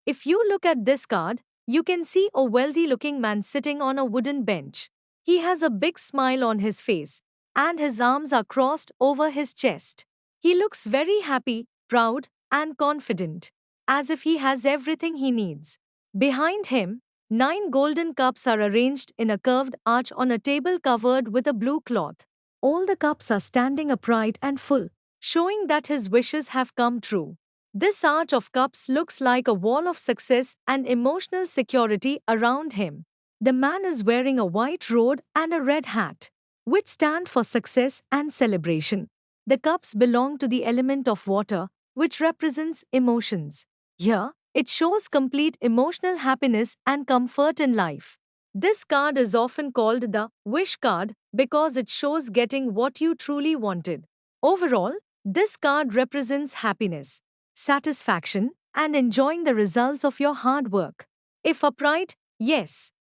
If you look at this card, you can see a wealthy looking man sitting on a wooden bench. He has a big smile on his face, and his arms are crossed over his chest. He looks very happy, proud, and confident, as if he has everything he needs. Behind him, 9 golden cups are arranged in a curved arch on a table covered with a blue cloth. All the cups are standing upright and full, showing that his wishes have come true. This arch of cups looks like a wall of success and emotional security around him. The man is wearing a white robe and a red hat, which stand for success and celebration. The cups belong to the element of water, which represents emotions. Here, it shows complete emotional happiness and comfort in life. This card is often called the wish card because it shows getting what you truly wanted. Overall, this card represents happiness, satisfaction, and enjoying the results of your hard work. If upright, yes,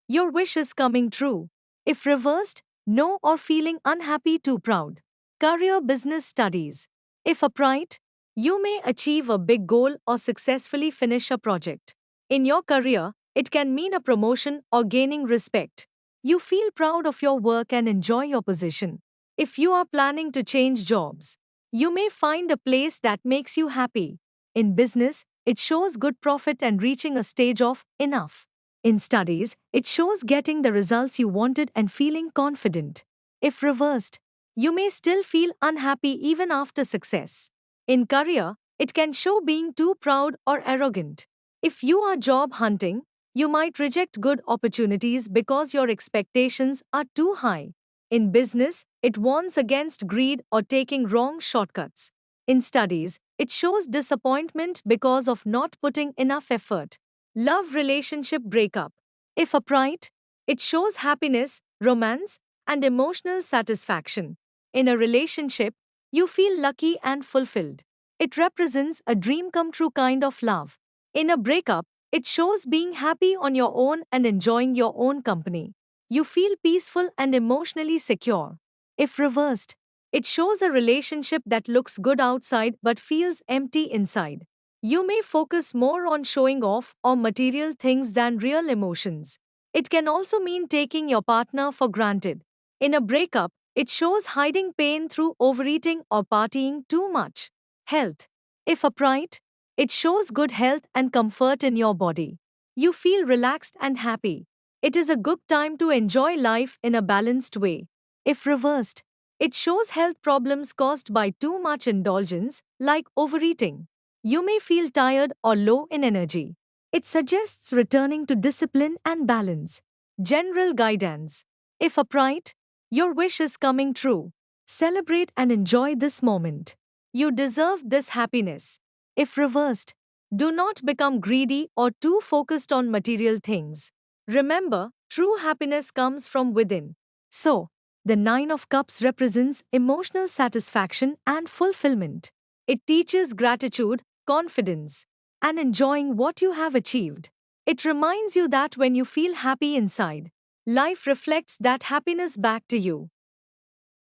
your wish is coming true. If reversed, no, or feeling unhappy, too proud. Career, business, studies. If upright, you may achieve a big goal or successfully finish a project. In your career, it can mean a promotion or gaining respect. You feel proud of your work and enjoy your position. If you are planning to change jobs, you may find a place that makes you happy. In business, it shows good profit and reaching a stage of enough. In studies, it shows getting the results you wanted and feeling confident. If reversed, you may still feel unhappy even after success. In career, it can show being too proud or arrogant. If you are job hunting, you might reject good opportunities because your expectations are too high. In business, it warns against greed or taking wrong shortcuts. In studies, it shows disappointment because of not putting enough effort. Love, relationship, breakup. If upright, it shows happiness, romance, and emotional satisfaction. In a relationship, you feel lucky and fulfilled. It represents a dream come true kind of love. In a breakup, it shows being happy on your own and enjoying your own company. You feel peaceful and emotionally secure. If reversed, it shows a relationship that looks good outside but feels empty inside. You may focus more on showing off or material things than real emotions. It can also mean taking your partner for granted. In a breakup, it shows hiding pain through overeating or partying too much. Health. If upright, it shows good health and comfort in your body. You feel relaxed and happy. It is a good time to enjoy life in a balanced way. If reversed, it shows health problems caused by too much indulgence, like overeating. You may feel tired or low in energy. It suggests returning to discipline and balance. General guidance. If upright, your wish is coming true. Celebrate and enjoy this moment. You deserve this happiness. If reversed, do not become greedy or too focused on material things. Remember, true happiness comes from within. So, the Nine of Cups represents emotional satisfaction and fulfillment. It teaches gratitude, confidence, and enjoying what you have achieved. It reminds you that when you feel happy inside, life reflects that happiness back to you.